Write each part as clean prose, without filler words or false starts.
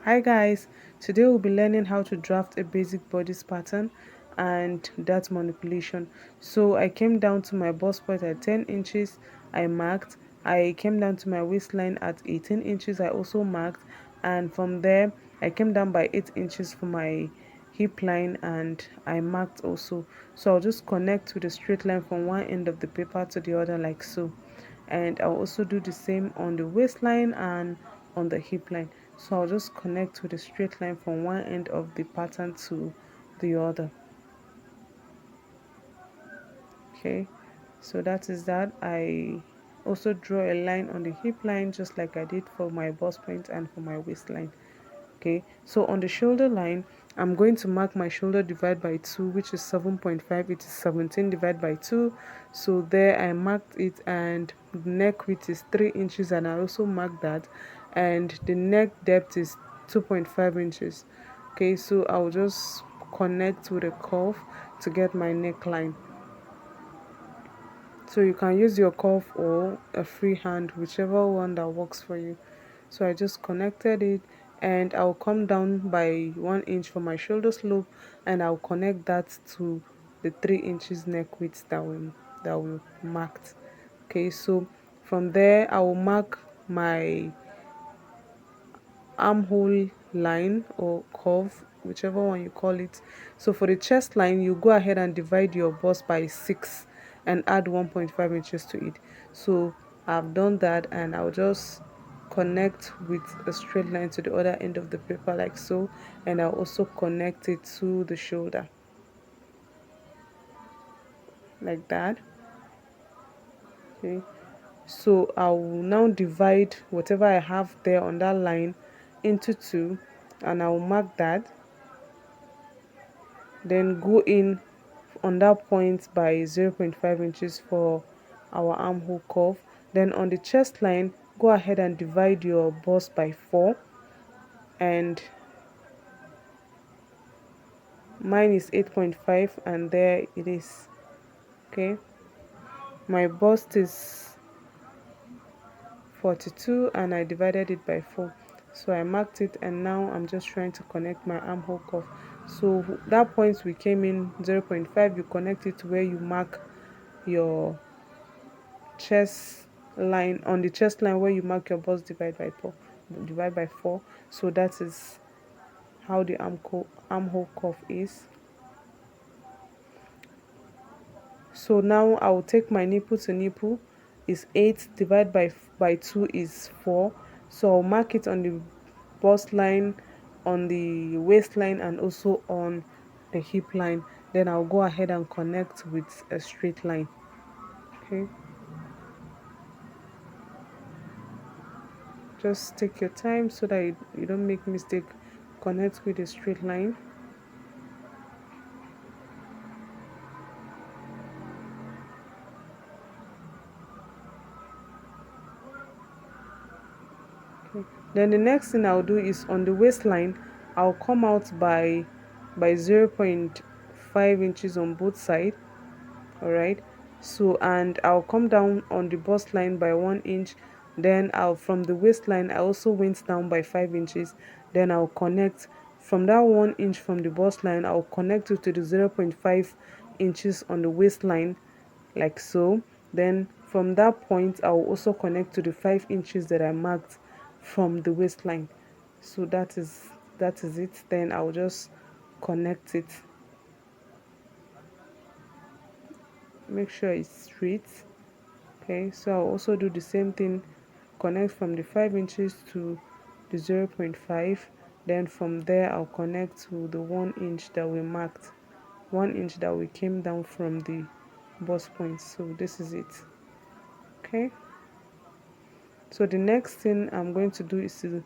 Hi guys, today we'll be learning how to draft a basic bodice pattern and dart manipulation. So I came down to my bust point at 10 inches, I marked. I came down to my waistline at 18 inches, I also marked. And from there, I came down by 8 inches for my hip line and I marked also. So I'll just connect with a straight line from one end of the paper to the other like so. And I'll also do the same on the waistline and on the hip line. So I'll just connect with a straight line from one end of the pattern to the other. Okay, so that is that. I also draw a line on the hip line just like I did for my bust point and for my waistline. Okay, so on the shoulder line, I'm going to mark my shoulder divided by 2, which is 7.5. It is 17 divided by 2. So there I marked it, and the neck width is 3 inches, and I also marked that, and the neck depth is 2.5 inches. Okay, so I'll just connect with a curve to get my neckline. So you can use your curve or a free hand, whichever one that works for you. So I just connected it, and I'll come down by 1 inch for my shoulder slope, and I'll connect that to the 3 inches neck width that we marked. Okay, so from there I will mark my armhole line or curve, whichever one you call it. So for the chest line, you go ahead and divide your bust by 6 and add 1.5 inches to it. So I've done that, and I'll just connect with a straight line to the other end of the paper like so, and I'll also connect it to the shoulder like that. Okay, so I'll now divide whatever I have there on that line into two, and I'll mark that, then go in on that point by 0.5 inches for our armhole curve. Then on the chest line, go ahead and divide your bust by 4, and mine is 8.5, and there it is. Okay, my bust is 42 and I divided it by 4, so I marked it, and now I'm just trying to connect my armhole curve. So that point we came in 0.5, you connect it to where you mark your chest line. On the chest line where you mark your bust, divide by 4. So that is how the armhole curve is. So now I will take my nipple to nipple is 8, divided by 2 is 4. So I'll mark it on the bust line, on the waistline, and also on the hip line. Then I'll go ahead and connect with a straight line. Okay, just take your time so that you don't make mistake. Connect with a straight line. Okay, then the next thing I'll do is on the waistline, I'll come out by 0.5 inches on both sides. All right, so and I'll come down on the bust line by 1 inch. Then I'll from the waistline, I also went down by 5 inches. Then I'll connect from that 1 inch from the bust line, I'll connect it to the 0.5 inches on the waistline like so. Then from that point, I will also connect to the 5 inches that I marked from the waistline. So that is it. Then I'll just connect it. Make sure it's straight. Okay, so I'll also do the same thing. Connect from the 5 inches to the 0.5. Then from there, I'll connect to the 1 inch that we marked, 1 inch that we came down from the bust point. So this is it. Okay, so the next thing I'm going to do is to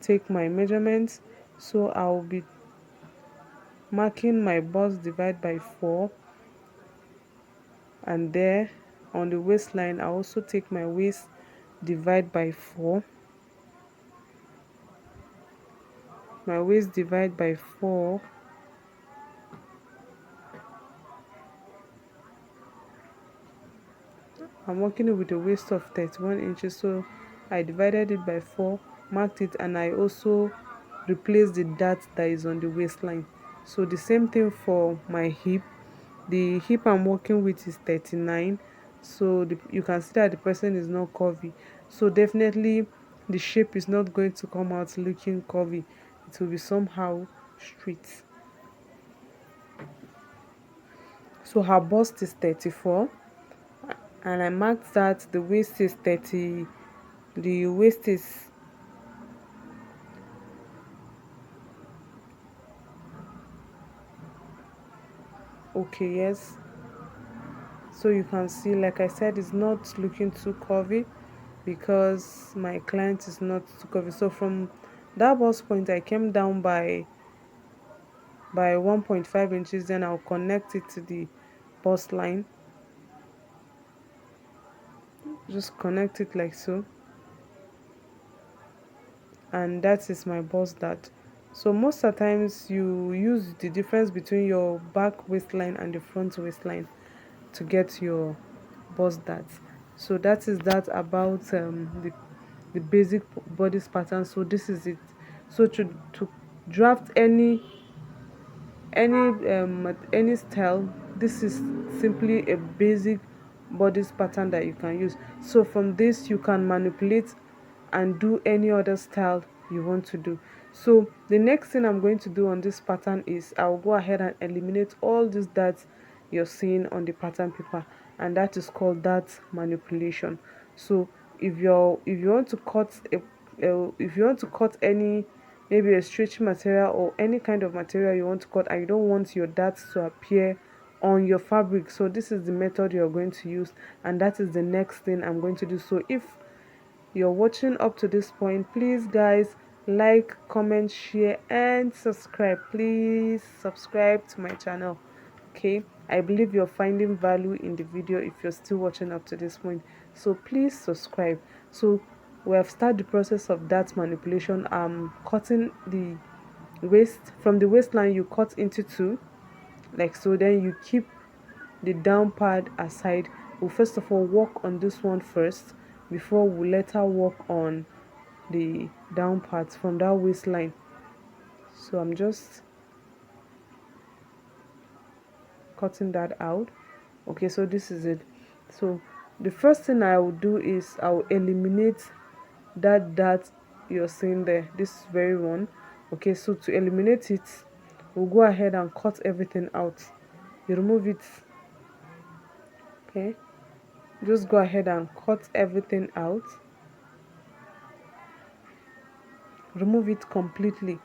take my measurements. So I'll be marking my bust divide by 4, and there on the waistline I also take my waist divide by 4, my waist divide by 4. I'm working it with a waist of 31 inches, so I divided it by 4, marked it, and I also replace the dart that is on the waistline. So the same thing for my hip. The hip I'm working with is 39, so you can see that the person is not curvy, so definitely the shape is not going to come out looking curvy. It will be somehow straight. So her bust is 34, and I marked that the waist is 30. The waist is okay, yes. So you can see, like I said, it's not looking too curvy because my client is not too curvy. So from that bust point I came down by 1.5 inches, then I'll connect it to the bust line. Just connect it like so, and that is my bust dart. So most of the times you use the difference between your back waistline and the front waistline to get your bust dart. So that is that about the basic bodice pattern. So this is it. So to draft any style, this is simply a basic bodice pattern that you can use. So from this you can manipulate and do any other style you want to do. So the next thing I'm going to do on this pattern is I'll go ahead and eliminate all this that you're seeing on the pattern paper, and that is called dart manipulation. So if you want to cut if you want to cut any, maybe a stretch material or any kind of material you want to cut, and you don't want your darts to appear on your fabric, so this is the method you're going to use, and that is the next thing I'm going to do. So if you're watching up to this point, please guys, like, comment, share and subscribe. Please subscribe to my channel. Okay, I believe you're finding value in the video if you're still watching up to this point, so please subscribe. So we have started the process of that manipulation. Cutting the waist. From the waistline you cut into two, like so, then you keep the down part aside. We'll first of all work on this one first before we later work on the down part from that waistline. So I'm just cutting that out. Okay, so this is it. So the first thing I will do is I'll eliminate that you're seeing there, this very one. Okay, so to eliminate it, we'll go ahead and cut everything out. You remove it. Okay, just go ahead and cut everything out, remove it completely.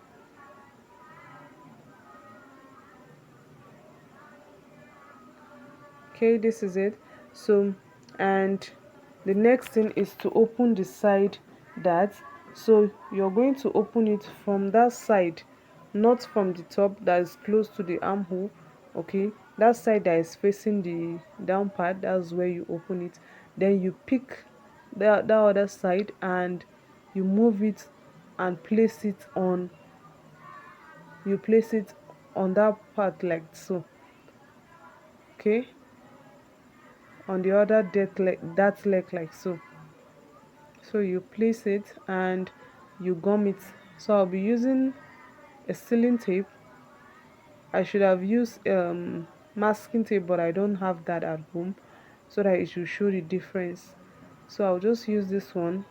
Okay, this is it. So, and the next thing is to open the side dart. So you're going to open it from that side, not from the top that is close to the armhole. Okay, that side that is facing the down part, that's where you open it. Then you pick that other side and you move it and place it on, you place it on that part like so. Okay, on the other that leg like so. So you place it and you gum it. So I'll be using a sealing tape. I should have used masking tape, but I don't have that at home, so that it should show the difference. So I'll just use this one.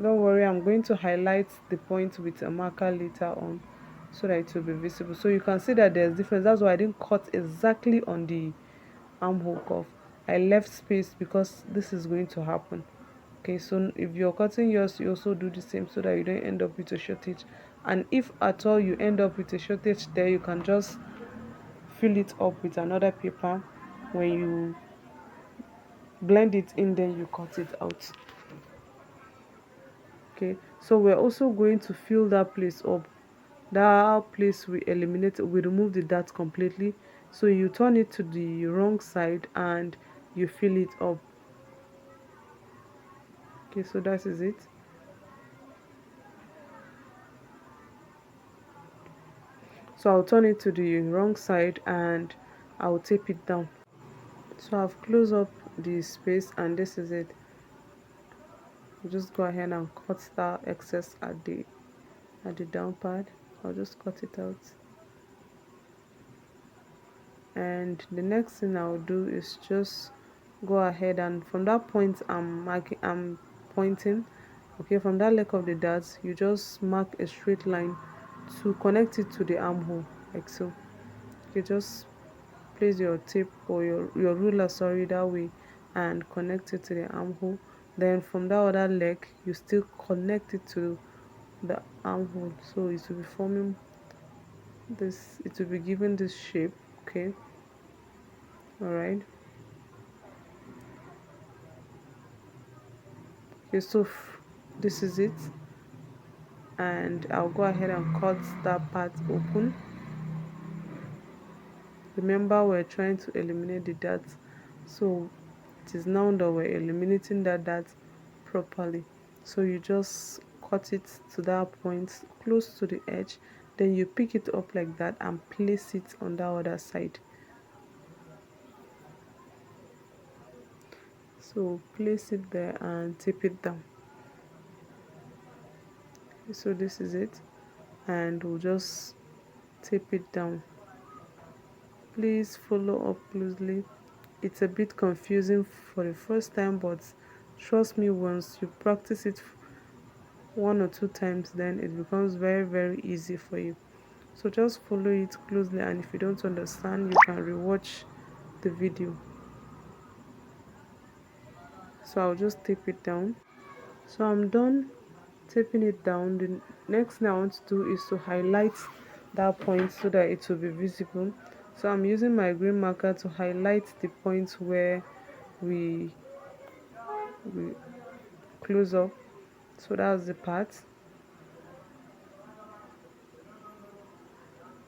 Don't worry, I'm going to highlight the point with a marker later on so that it will be visible. So you can see that there's difference. That's why I didn't cut exactly on the armhole cuff. I left space because this is going to happen. Okay, so if you're cutting yours, you also do the same so that you don't end up with a shortage. And if at all you end up with a shortage there, you can just fill it up with another paper. When you blend it in, then you cut it out. Okay, so we're also going to fill that place up. That place we eliminate, we remove the dart completely. So you turn it to the wrong side and you fill it up. Okay, so that is it. So I'll turn it to the wrong side and I'll tape it down. So I've closed up the space and this is it. You just go ahead and cut that excess at the down part. I'll just cut it out. And the next thing I'll do is just go ahead and from that point I'm pointing, okay, from that leg of the dart, you just mark a straight line to connect it to the armhole, like so. You just place your tape or your ruler, sorry, that way, and connect it to the armhole. Then from that other leg you still connect it to the armhole, so it will be forming this, it will be given this shape, okay. All right. Okay, so this is it, and I'll go ahead and cut that part open. Remember, we're trying to eliminate the dirt, so it is now that we're eliminating that dirt properly. So you just cut it to that point close to the edge, then you pick it up like that and place it on the other side. So place it there and tape it down. So this is it, and we'll just tape it down. Please follow up closely. It's a bit confusing for the first time, but trust me, once you practice it 1 or 2 times, then it becomes very easy for you. So just follow it closely, and if you don't understand, you can rewatch the video. So I'll just tape it down. So I'm done taping it down. The next thing I want to do is to highlight that point so that it will be visible. So I'm using my green marker to highlight the points where we we close up. So that's the part.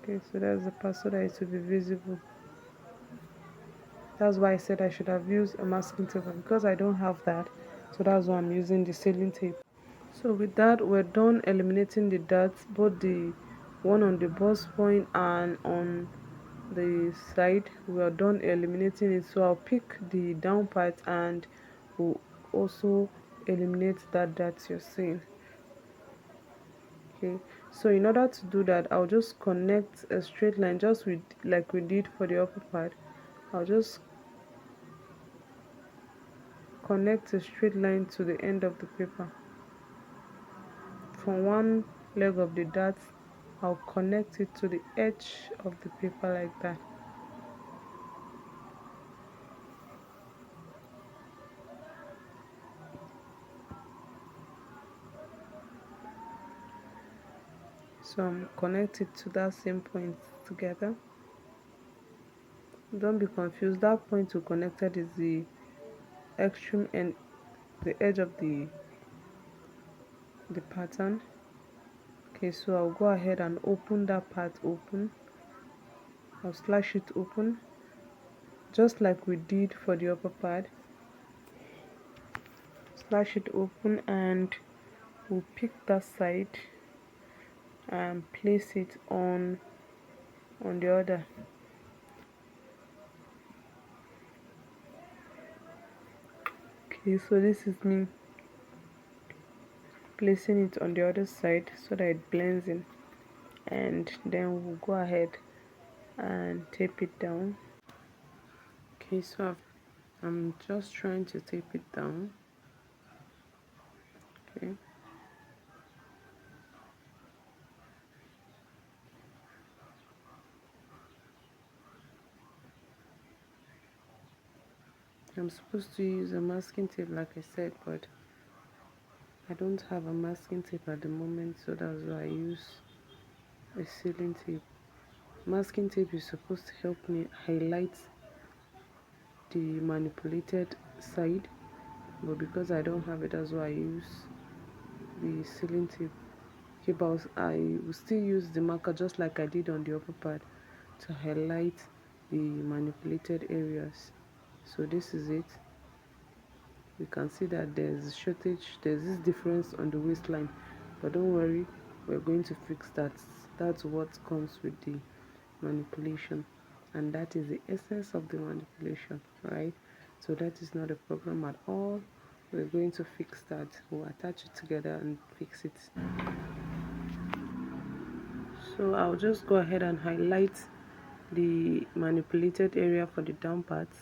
Okay, so that's the part so that it will be visible. That's why I said I should have used a masking tape, but because I don't have that, so that's why I'm using the sealing tape. So with that, we're done eliminating the dots, both the one on the bust point and on the side. We are done eliminating it, so I'll pick the down part and we'll also eliminate that dot you're seeing. Okay, so in order to do that, I'll just connect a straight line just with like we did for the upper part. I'll just connect a straight line to the end of the paper. From one leg of the dart, I'll connect it to the edge of the paper like that. So I'm connected to that same point together. Don't be confused, that point we connected is the extreme end, the edge of the pattern. Okay, so I'll go ahead and open that part open. I'll slash it open just like we did for the upper part. Slash it open, and we'll pick that side and place it on the other. Okay, so this is me placing it on the other side so that it blends in, and then we'll go ahead and tape it down. Okay, so I'm just trying to tape it down. Okay, I'm supposed to use a masking tape like I said, but I don't have a masking tape at the moment, so that's why I use a sealing tape. Masking tape is supposed to help me highlight the manipulated side, but because I don't have it, that's why I use the sealing tape. Okay, but I will still use the marker just like I did on the upper part to highlight the manipulated areas. So this is it. You can see that there's shortage, there's this difference on the waistline, but don't worry, we're going to fix that. That's what comes with the manipulation, and that is the essence of the manipulation, right? So that is not a problem at all. we're going to fix that. We'll attach it together and fix it. So I'll just go ahead and highlight the manipulated area for the down parts.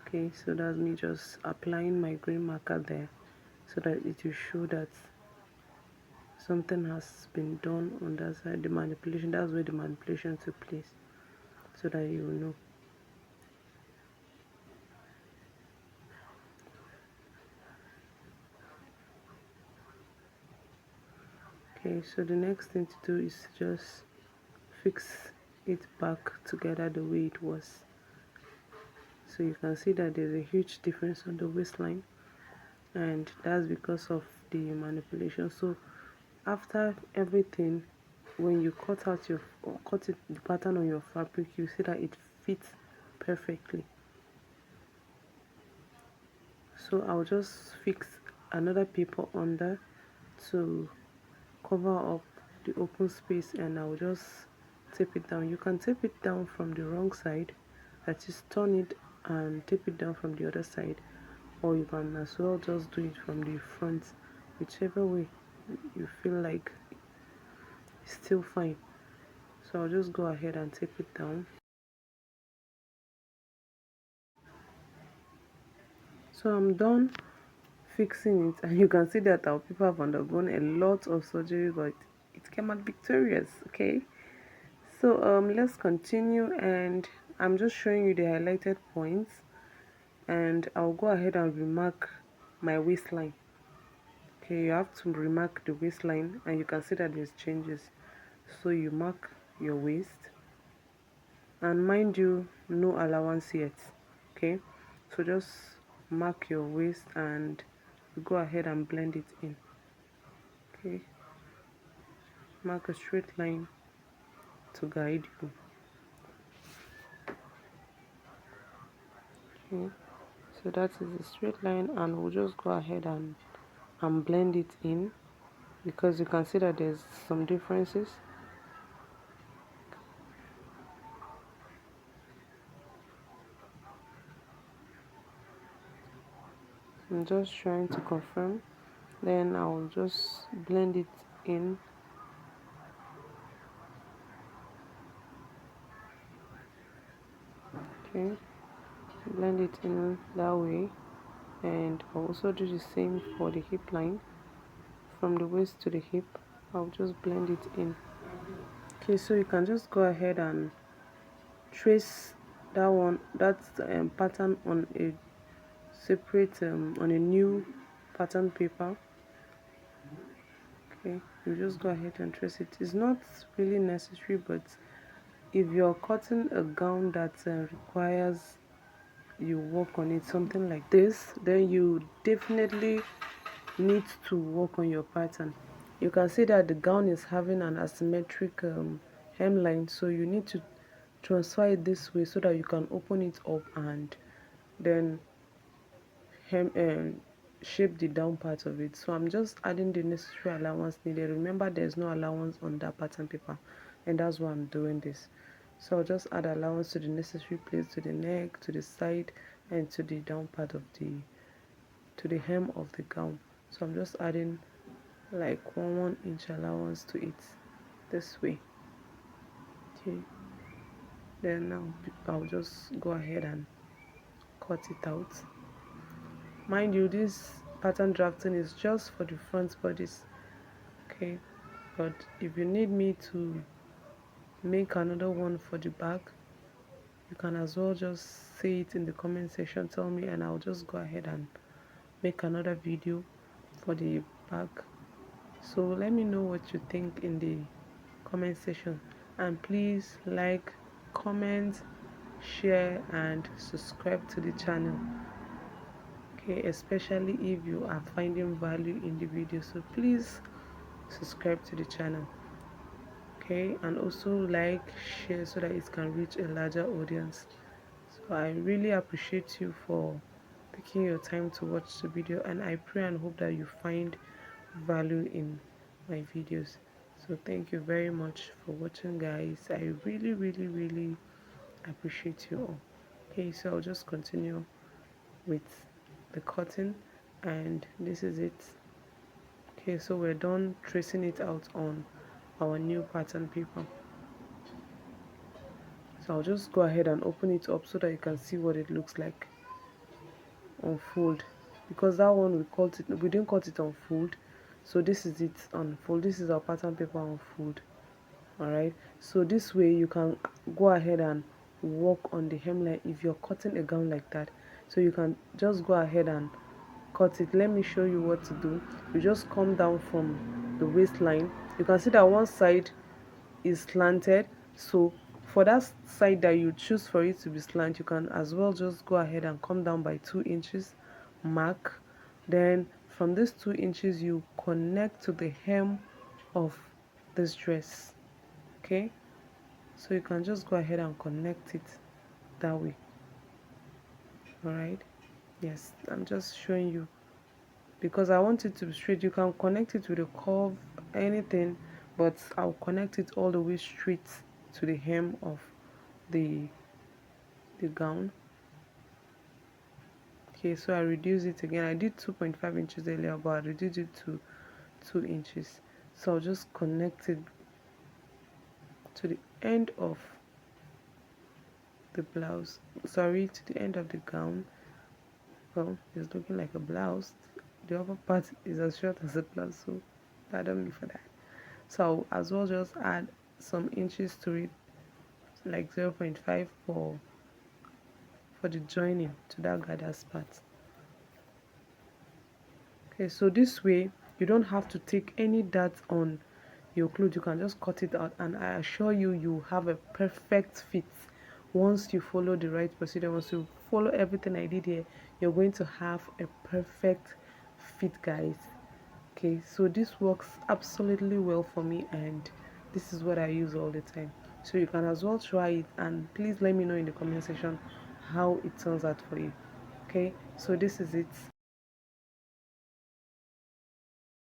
Okay, so that's me just applying my green marker there so that it will show that something has been done on that side. The manipulation, that's where the manipulation took place, so that you will know. Okay, so the next thing to do is just fix it back together the way it was. So you can see that there's a huge difference on the waistline, and that's because of the manipulation. So after everything, when you cut out your the pattern on your fabric, you see that it fits perfectly. So I'll just fix another paper under to cover up the open space, and I'll just tape it down. You can tape it down from the wrong side, that is, turn it and tape it down from the other side, or you can as well just do it from the front, whichever way you feel like it's still fine. So I'll just go ahead and tape it down. So I'm done fixing it, and you can see that our people have undergone a lot of surgery, but it came out victorious. Okay, so let's continue, and I'm just showing you the highlighted points, and I'll go ahead and remark my waistline. Okay, you have to remark the waistline, and you can see that there's changes. So you mark your waist, and mind you, no allowance yet. Okay, so just mark your waist and go ahead and blend it in. Okay, mark a straight line to guide you. Okay, so that is a straight line, and we'll just go ahead and blend it in, because you can see that there's some differences. I'm just trying to confirm, then I'll just blend it in. Okay, blend it in that way, and I'll also do the same for the hip line. From the waist to the hip, I'll just blend it in. Okay, so you can just go ahead and trace that pattern on a separate on a new pattern paper. Okay, you just go ahead and trace it. It's not really necessary, but if you're cutting a gown that requires you work on it, something like this, then you definitely need to work on your pattern. You can see that the gown is having an asymmetric hemline, so you need to transfer it this way so that you can open it up and then shape the down part of it. So I'm just adding the necessary allowance needed. Remember, there's no allowance on that pattern paper, and that's why I'm doing this. So I'll just add allowance to the necessary place, to the neck, to the side, and to the down part of the hem of the gown. So I'm just adding like 1 inch allowance to it this way. Okay, then now I'll just go ahead and cut it out. Mind you, this pattern drafting is just for the front bodice. Okay, but if you need me to make another one for the back, you can as well just say it in the comment section, tell me, and I'll just go ahead and make another video for the back. So let me know what you think in the comment section, and please like, comment, share, and subscribe to the channel. Okay, especially if you are finding value in the video, so please subscribe to the channel. Okay, and also like, share, so that it can reach a larger audience. So I really appreciate you for taking your time to watch the video, and I pray and hope that you find value in my videos. So thank you very much for watching, guys. I really appreciate you all. Okay, so I'll just continue with the cutting, and this is it. Okay, so we're done tracing it out on our new pattern paper. So I'll just go ahead and open it up so that you can see what it looks like on fold, because that one we didn't cut it on fold. So this is it on fold. This is our pattern paper on fold. All right, so this way you can go ahead and work on the hemline if you're cutting a gown like that. So you can just go ahead and cut it. Let me show you what to do. You just come down from the waistline. You can see that one side is slanted, so for that side that you choose for it to be slant, you can as well just go ahead and come down by 2 inches, mark. Then from these 2 inches you connect to the hem of this dress. Okay, so you can just go ahead and connect it that way. All right, yes, I'm just showing you because I want it to be straight. You can connect it with a curve, anything, but I'll connect it all the way straight to the hem of the gown. Okay, so I reduce it again. I did 2.5 inches earlier, but I reduced it to 2 inches. So I'll just connect it to the end of the blouse, sorry, to the end of the gown. Well, it's looking like a blouse. The upper part is as short as a blouse, so pardon me for that. So I'll as well just add some inches to it, like 0.5 for the joining to that gathers part. Okay, so this way you don't have to take any dart on your clothes. You can just cut it out, and I assure you, you have a perfect fit. Once you follow the right procedure, once you follow everything I did here, you're going to have a perfect fit, guys. Okay, so this works absolutely well for me, and this is what I use all the time. So you can as well try it, and please let me know in the comment section how it turns out for you. Okay, so this is it.